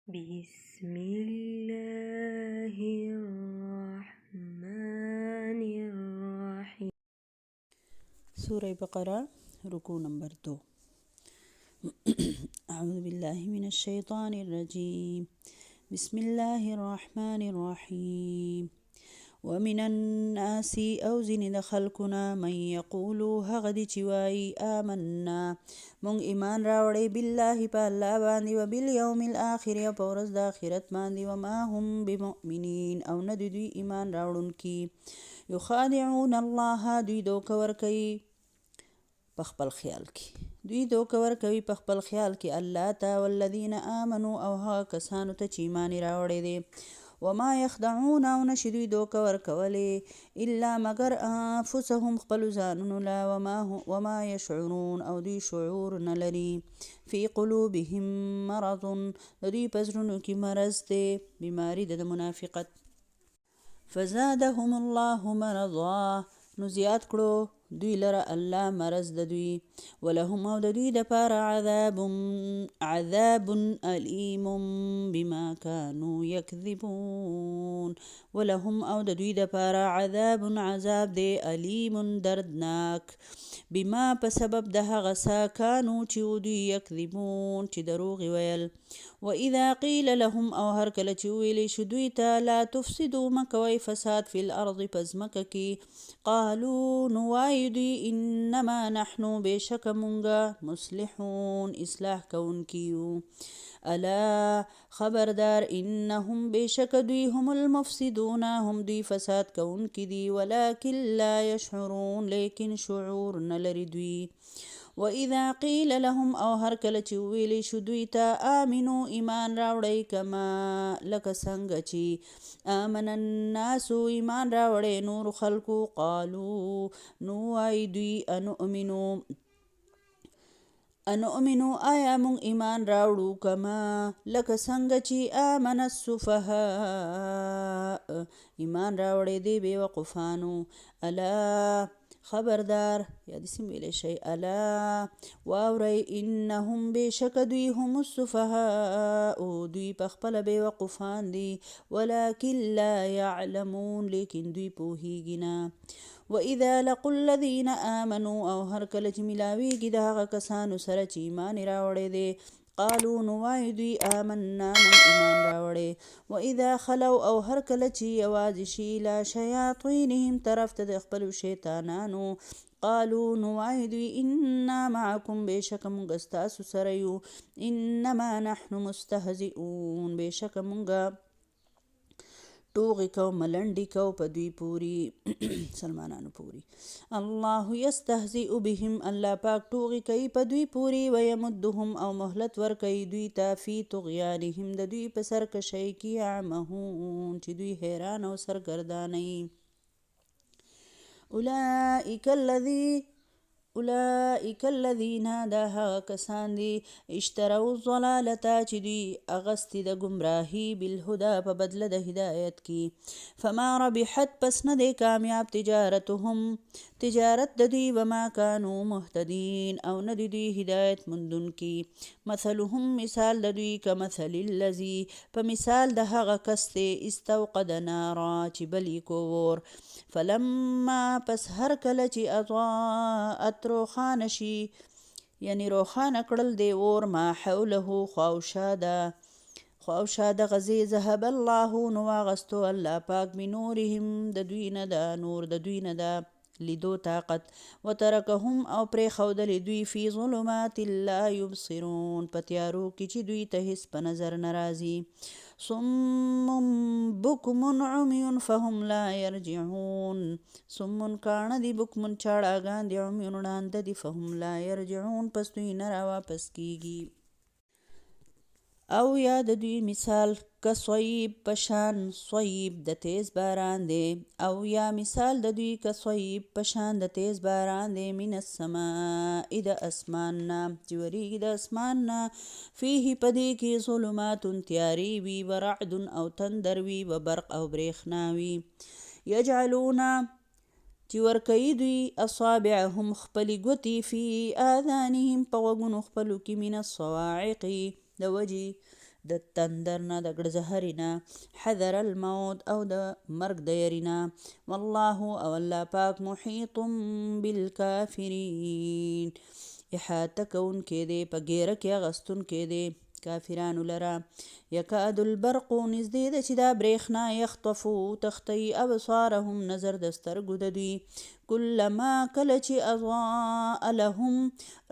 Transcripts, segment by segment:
بسم الله الرحمن الرحيم. سورة بقرة ركوع نمبر 2. أعوذ بالله من الشيطان الرجيم. بسم الله الرحمن الرحيم. ومن الناس أوزن دخلكنا من يقول هغدي چوائي آمنا من إيمان راوڑي بالله پا الله باندي وباليوم الآخر وپورز دا آخرت باندي وما هم بمؤمنين أو ندوي إيمان راوڑن کی يخادعون الله دوی دوکور کئی پخپل خیال کی دوی دوکور کوي پخپل خیال کی الله تا والذین آمنوا او ها کسانو ته چې ایمان راوړی دی وما يخدعون او نشي دوی دوکور کولی الا مگر انفسهم خپل ځانونو لا وما يشعرون او دوی شعور نه لري فی قلوبهم مرض دوی پزرونو کې مرض دی بیماری د منافقت فزادهم الله مرضا نو زیات کړو دوی لره الله مرض د دوی ولهم او د دوی دپاره عذاب علیم بما كانوا یکذبون ولهم او د دوی دپاره عذاب دی علیم دردناک بما په سبب د هغه څه کانو چې دوی یکذبون چې دروغ ویل وإذا قيل لهم او هر کله چې ویلې شو دوی ته لا تفسدوا مکوئ فساد فی الارض پزمکه کې قالوا نوای دوی انما نحنو بشک مونږه مصلحون اصلاح کوونکیو الا خبردار انهم بشک دوی هم المفسدون هم دوی فساد کوونکی دي ولكن لا يشعرون لیکن شعور نلري دوی وإذا قيل لهم او هر کله چې ویلې شو دوی ته آمنو ایمان راوړی کما لکه څنګه چې آمن الناس ایمان راوړی نور خلقو قالو نو وای دوی انؤمنو آیا مونږ ایمان راوړو کما لکه څنګه چې آمن السفهاء ایمان راوړی دی بې وقفانو الا خبردار یا دې سم ویلی شي الا واورئ انهم بشک دوی هم السفهاء دوی پخپله بې وقفان دي ولكن لا يعلمون لیکن دوی پوهیږي نه وإذا لقوا الذين آمنوا او هر کله چې ملاویږي د هغه کسانو سره چې ایمان راوړی دی قالوا نوای دوی آمنا من ایمان راوړی وإذا خلوا او هر کله چې یوازې شي لا شیاطینهم طرف ته د خپلو شیطانانو قالوا نوای دوی انا معکم بشک مونږ ستاسو سره یو انما نحن مستهزئون بشک مونږ ټوغې کو ملنډې کو په دوی پوری سلمانانو پوری الله یستهزئ بهم الله پاک ټوغې کوي په دوی پوری ویمدهم او مهلت ورکوي دوی ته فی طغیانهم د دوی په سرکشۍ کې یعمهون چې دوی حیران او سرګردانه اولئک الذین دا هغه کسان دي اشتروا الضلالة چې دوی اغستی د ګمراهي بالهدى په بدله د هدایت کې فما ربحت پس نه دی کامیاب تجارت د دوی وما كانوا مهتدین او نه دی دوی هدایت موندونکي مثلهم مثال د دوی کمثل الذي په مثال د هغه کس دی استوقد نارا چې بلی کو ور فلما پس هر کله چې اضاءت روخانه شي یعنی روخانه کړل دی اور ما حوله خواوشاده غزی ذهب الله نو واغستو الله پاک بنورهم د دوی نه دا نور د دوی نه دا لیدو طاقت وترکهم او پرې ښودلې دوی فی ظلمات لا یبصرون په تیارو کې چې دوی ته هیڅ په نظر نه راځي صم بکم عمی فهم لا یرجعون صم کاڼه دي بکمن چاړاګان دي عمیون ړانده دي فهم لا یرجعون پس دوی نه راواپس کیږي او یا د دوی مثال کصیب پشان صیب د تیز باران دی او یا مثال د دوی کصیب پشان د تیز باران دی من السماء د اسمان نه چې وریږي د اسمان نه فیه پدې کې ظلمات تیاری وي ورعد او تندر وي وبرق او برېښنا وي یجعلون چې ورکوي دوی اصابعهم خپلې ګوتې فی آذانهم په غوږونو خپلو کې من الصواعق د وجې د تندر نه د ګړزهرې نه، حذر الموت او د مرګ د یرې نه، والله او الله پاک محیط بالکافرین احاطه کوونکی دی، په ګیره کې اغستونکی دی کافرانو لره. یکاد البرق نږدې ده چې دا برېښنا یخطفو تختی ابصارهم نظر د سترګو د دوی، کلما کله چې اضاء لهم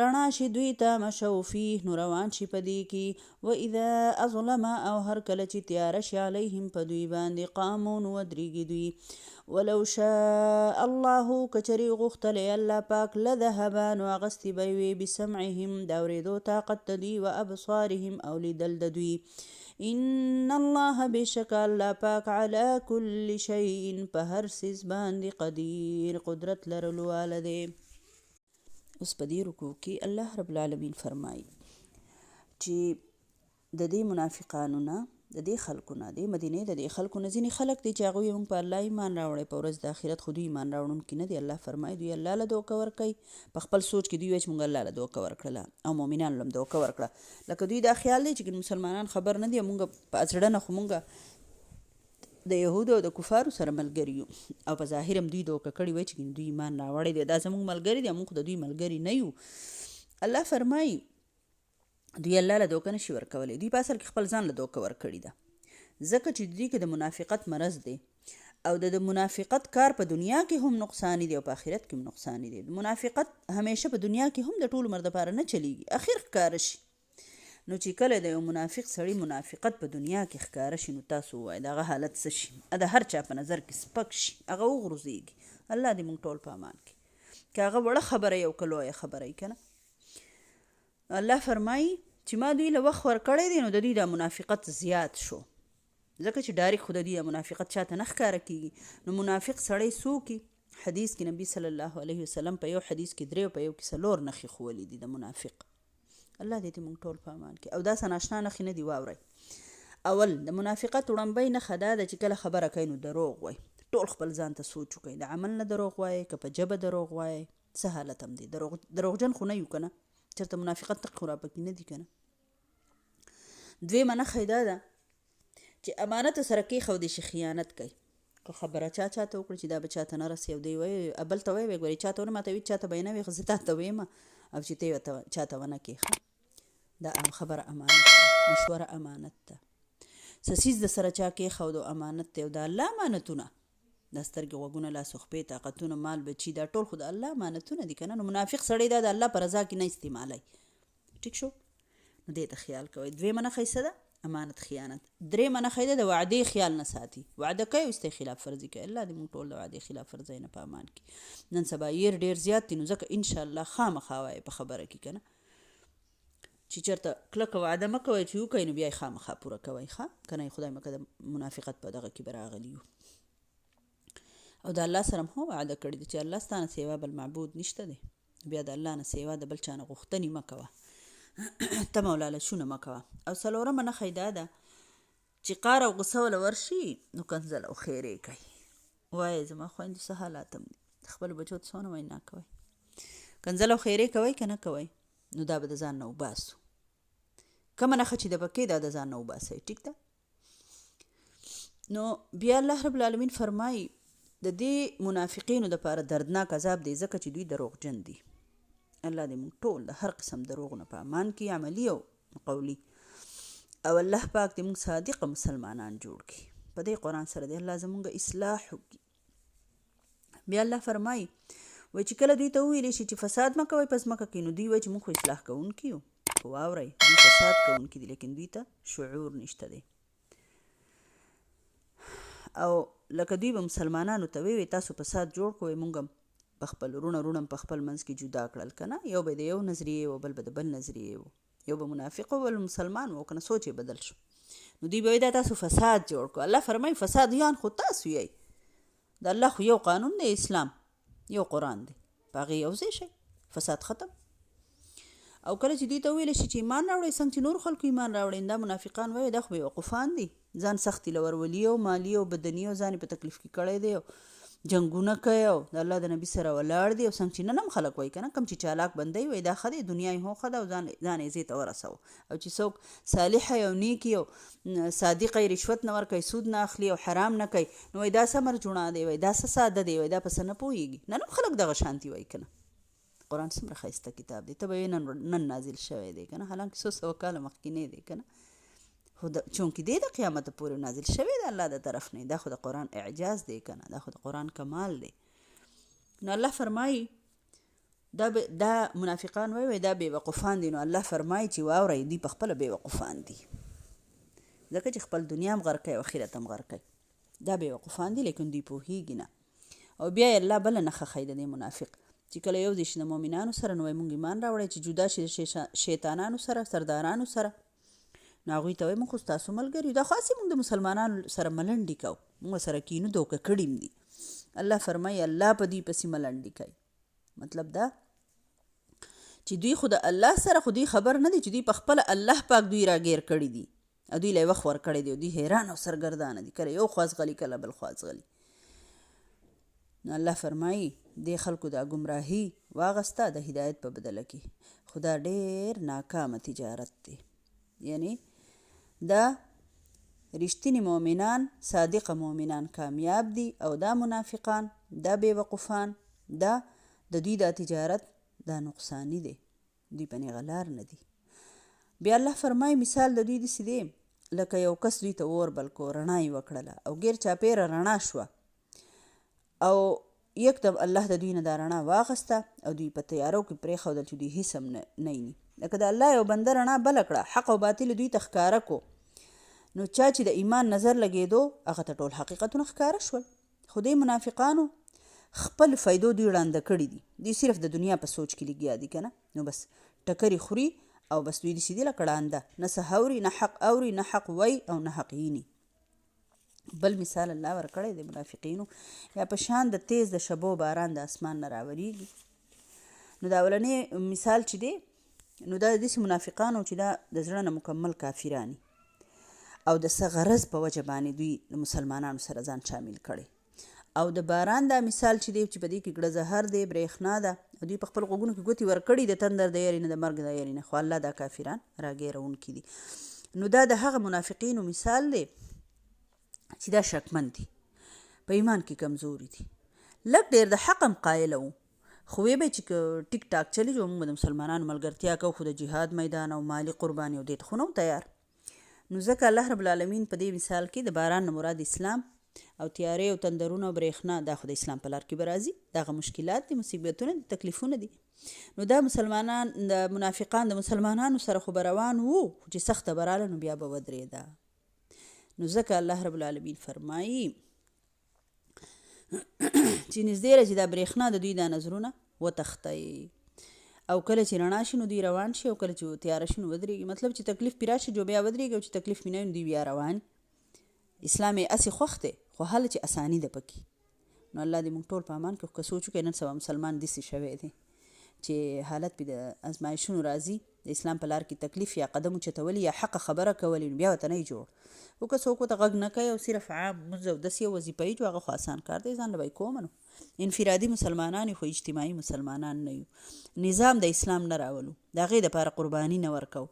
رڼا شي دوی ته مشو فیه نو روان شي په دې کې، و اذا اظلم او هر کله چې تیاره شي علیهم په دوی باندې قامو نو ودرېږي دوی. ولو شاء الله کچری غوښتلی الله پاک لذهب نو اغستی به وي بسمعهم د اورېدو طاقت د دوی و ابصارهم او لیدل د دوی. ان الله بشک الله پاک علی کل شیء په هر څیز باندې قدیر قدرت لرلو واله دی. اوس په دې رکوع کې الله رب العالمین فرمایي چې د دې منافقانو نه د دې خلکو نه د مدینې د دې خلکو نه ځینې خلک دي چې هغوی موږ په الله ایمان راوړی په ورځ د آخرت، خو دوی ایمان راوړونکي نه دي. الله فرمایي دوی الله له دوکه ورکوي، په خپل سوچ کې دوی وایي چې موږ الله له دوکه ورکړله او مؤمنانو له هم دوکه ورکړه. لکه دوی دا خیال دی چې مسلمانان خبر نه دي او موږ په زړه نه خو موږ د یهودو او د کفارو سره ملګري یو او په ظاهر هم دوی دوکه کړي وایي چې دوی ایمان راوړی دی، دا زموږ ملګري دي، موږ د دوی ملګري نه یو. الله فرمایي دوی الله له دوکه نشي ورکولی، دوی په اصل کې خپل ځان له دوکه ورکړي ده، ځکه چې دوی کې د منافقت مرض دی او د منافقت کار په دنیا کې هم نقصانی دی او په آخرت کې هم نقصانی دی. منافقت همیشه په دنیا کې هم د ټول عمر دپاره نه چلیږي، اخر ښکاره شي. نو چې کله د یو منافق سړي منافقت په دنیا کې ښکاره شي نو تاسو ووایئ د هغه حالت څه شي، د هر چا په نظر کې سپک شي، هغه وغورځېږي. الله دې موږ ټول په امان کې که هغه وړه خبره یې او که لویه خبره یې که نه. الله فرمایي چې ما دوی له وخت ورکړی دی نو د دوی دا منافقت زیات شو، ځکه چې ډایرک خو د دوی منافقت چاته نه ښکاره کېږي. نو منافق سړی څوک حدیث کې نبی صلی الله علیه وسلم په یو حدیث کې 3 او په یو کې 4 نښې ښوولي دي د منافق. الله دې موږ ټول په امان کې. او داسې ناشنا نښې نه دي واورئ. اول د منافقت وړاندبۍ نښه دا ده چې کله خبره کوي نو دروغ وایي، ټول خپل ځان ته سوچ وکړئ، د عمل نه دروغ وایئ که په ژبه دروغ وایئ، څه حالت هم دی. دروغجن خو نه یو که نه، چېرته منافقت تق خو راپکې نه دي که نه. دویمه نښه دا ده چې امانت سره کېښودی شي خیانت کوي، که خبره چاته وکړي چې دا به چاته نه رسي او دی وایي بل ته وایي ګورې چاته ونه ماتوي، چاته به یې نه وي خو زه تا ته ویمه او چې ته یې چاته ونه کېښه، دا خبره امانت ده، مشوره امانت ده. څه څیز د سره چا کېښودو امانت دی. او د الله امانتونه دا سترګې غوږونه لاس خپې طاقتونه مال بچي دا ټول خو د الله امانتونه دي که نه. نو منافق سړی دا د الله په رضا کې نه استعمالوي. ټیک شو؟ نو دې ته خیال کوئ. دویمه نښه یې څه ده؟ امانت خیانت. دریمه نښه یې ده د وعدې خیال نه ساتي، وعده کوي او ستا خلاف ورزي کوي. الله دې موږ ټول د وعدې خلاف ورزۍ نه په امان کې. نن سبا ير ډېر زیات دي نو ځکه انشاءالله خامخا وایي په خبره کې که نه چې چېرته کلکه وعده مه کوئ چې وکوئ نو بیا یې خامخا پوره کوئ، ښه که نه خدای مکه د منافقت په دغه کې به راغلي یو. او د الله سره هم وعده کړې ده چې الله ستا نه سیوا بل معبود نشته دی، بیا د الله نه سیوا د بل چا نه غوښتنې مه کوه، تمه او لالچونه مه کوه. او څلورمه نښه یې دا ده چې قار او غصه وله ورشي نو کنځل او خیرې کوي، وایي زما خویندو څه حالات هم دي، خپلو بچو ته څونه وینا کوئ، کنځل او خیرې کوئ که نه کوئ نو دا به د ځان نه وباسو. کومه نښه چې د پکې دا د ځان نه وباسئ. ټیک ده؟ نو بیا الله رب العالمین فرمایي د دې منافقینو دپاره دردناک عذاب دی ځکه چې دوی دروغجن دي. الله دې موږ ټول د هر قسم دروغ نه په امان کې، عملي او قولي. او الله پاک دې موږ صادقه مسلمانان جوړ کړي. په دې قرآن سره دې الله زموږ اصلاح وکړي. بیا الله فرمایي وایي چې کله دوی ته وویلی شي چې فساد مه کوئ په ځمکه کې نو دوی وایي چې موږ خو اصلاح کوونکي یو، خو واورئ دوی فساد کوونکي دي لیکن دوی ته شعور نشته دی. او لکه دوی به مسلمانانو ته وی تاسو فساد جوړ کوئ، موږ هم په خپل رونه په خپل منځ کې جدا کړل که نه، یو به د یو نظریې و بل به د بل نظریې و، یو به منافق و بل مسلمان و، که نه سوچ یې بدل شو. نو دوی به وایي دا تاسو فساد جوړ کړو. الله فرمایي فسادیان خو تاسو یئ، د الله خو یو قانون دی اسلام، یو قرآن دی، په هغې یو ځای شئ، فساد ختم. او کله چې دوی ته وویلی شي چې ایمان راوړئ څنګه چې نور خلکو ایمان راوړئ، دا منافقان وایي دا خو بیوقوفان دي، ځان سختي له ورولي او مالي او بدني او ځان یې په تکلیف کې کړی دی جنګونه کوي او د الله د نبي سره ولاړ دي. او څنګه چې نن هم خلک وایي که نه کوم چې چالاک بندی وایي دا ښه دی دنیا یې هم ښه ده او ځان یې ځای ته ورسوه. او چې څوک صالحه او نیکي او صادقه رشوت نه ورکوي سود نه اخلي او حرام نه کوي نو وایي دا څه مرجوڼه دی وایي دا څه ساده دی وایي دا په څه نه پوهېږي. نن هم خلک دغه شانتي وایي که نه. قرآن څومره ښایسته کتاب دی ته به یې نن نازل شوی دی که نه حالانکه 100 کاله مخکې دی که نه خو چونکې دی د قیامت پورې نازل شوی د الله د طرف نه. دا خو د قرآن اعجاز دی که نه دا خو د قرآن کمال دی. نو الله فرمایي دا منافقان وایي دا بېوقفان دي. نو الله فرمایي چې واورئ دوی په خپله بېوقفان دي ځکه چې خپل دنیا هم غر کوي او آخرت هم غر کوي. دا بېوقفان دي لیکن دوی پوهېږي نه. او بیا یې الله بله نښه ښایي د دې منافق چې کله یو ځای شي د مؤمنانو سره نو وایي مونږ ایمان راوړی چې جدا شي د شیطانانو سره سردارانو سره نو هغوی ته وایي مونږ خو ستاسو ملګري دا خو هسې مونږ د مسلمانانو سره ملنډې کوو مونږ سره کینو دوکه کړي م دي. الله فرمایي الله په دوی پسې ملنډې کوي. مطلب دا چې دوی خو د الله سره خو دوی خبر نه دي چې دوی په خپله الله پاک دوی راګیر کړي دي او دوی له یې وخت ورکړی دی او دوی حیران او سرګردانه دي کله یو خوا ځغلي کله بل خوا ځغلي. نو الله فرمایي دې خلکو دا ګمراهي واغسته د هدایت په بدله کې خو دا ډېر ناکامه تجارت دی. یعنی دا رښتینی مؤمنان صادقه مؤمنان کامیاب دي او دا منافقان دا بېوقفان دا د دوی دا تجارت دا نقصانی دی دوی په نیغه لار نه دي. بیا الله فرمایي مثال د دوی داسې دی لکه یو کس دوی ته اور بل کو رڼا یې وکړله او ګیر چاپېره رڼا شوه او یکدم الله د دوی نه دا رڼا واغسته او دوی په تیارو کې پرېښودل چې دوی هېڅ هم نه ویني. لکه د الله یو بنده رڼا بله کړه حق او باطل دوی ته ښکاره کو نو چا چې د ایمان نظر لګېدو هغه ته ټول حقیقتونه ښکاره شول. خو دې منافقانو خپل فایدو دوی ړانده کړي دي. دوی صرف د دنیا په سوچ کې لګیا دي که نه نو بس ټکرې خوري او بس دوی داسې دي لکه ړانده نه څه اوري نه حق اوري نه حق وایي او نه حق ویني. بل مثال الله ورکړی د منافقینو یا په شان د تیز د شبو باران د اسمان نه راوریږي. نو دا اولنی مثال چې دی نو دا د داسې منافقانو چې دا د زړه نه مکمل کافرانی او د څه غرض په وجه باندې دوی د مسلمانانو سره ځان شامل کړي. او د باران دا مثال چې دی چې په دې کې ګړه زهر دی برېښنا ده او دوی په خپل غوږونو کې ګوتې ورکړي د تندر د یاري نه د مرګ د یاري نه خو الله دا کافران راګیرونکي دي. نو دا د هغه منافقینو مثال دی چې دا شکمن دي په ایمان کې کمزوري دي لږ ډېر د حق هم قایله وو خو وی به چې ټیک ټاک چلی جو موږ د مسلمانانو ملګرتیا کوو خو د جهاد میدان او مالی قرباني او دې ته خو نه تیار. نو ځکه الله رب العالمین په دې مثال کې د باران نه مراد اسلام او تیارې او تندرونه او برېښنا دا خو د اسلام په لار کې به راځي دغه مشکلات دي مصیبتونه دي تکلیفونه دي. نو دا مسلمانان د منافقان د مسلمانانو سره خو به روان وو خو چې سخته به راله نو بیا به ودرېده. نو ځکه الله رب العالمین فرمایي چې نږدې راځي دا برېښنا د دوی دا نظرونه وتښتئ او کله چې رڼا شي نو دوی روان شي او کله چې تیاره شي نو ودرېږي. مطلب چې تکلیف پې راشي جو بیا ودرېږي او چې تکلیف مې نه وي نو دوی بیا روان. اسلام یې هسې خوښ دی خو هله چې اساني ده پکې. نو الله دې موږ ټول په امان کې که سوچ وکړئ نن سبا مسلمان داسې شوی دی چې حالت پې د ازمایښونو راځي د اسلام په لار کې تکلیف یا قدم اوچتولي یا حقه خبره کولی نو بیا ورته نه جوړ او که څوک ورته غږ نه کوي او صرف عام مونځ او داسې یو وظیفه جو هغه خو اسان کار دی ځان له به یې کومه نو انفرادي مسلمانان خو اجتماعي مسلمانان نه یو. نظام د اسلام نه راولو د هغې دپاره قرباني نه ورکو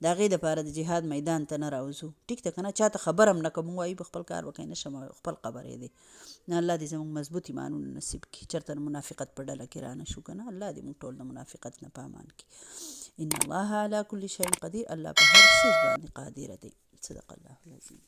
د هغې دپاره د جهاد میدان ته نه راوځو ټیک ده که نه چا ته خبر هم نه کوم وایي په خپل کار وکړئ نه شم خپل خبرې دی. نه الله دې زموږ مضبوط ایمانونه نصیب کړي چېرته د منافقت په ډله کې رانه شو که نه الله دې موږ ټول د منافقت نه په امان کړي. ان الله على كل شيء قدير الله په هر څه باندې قادر دی. صدق الله العظیم.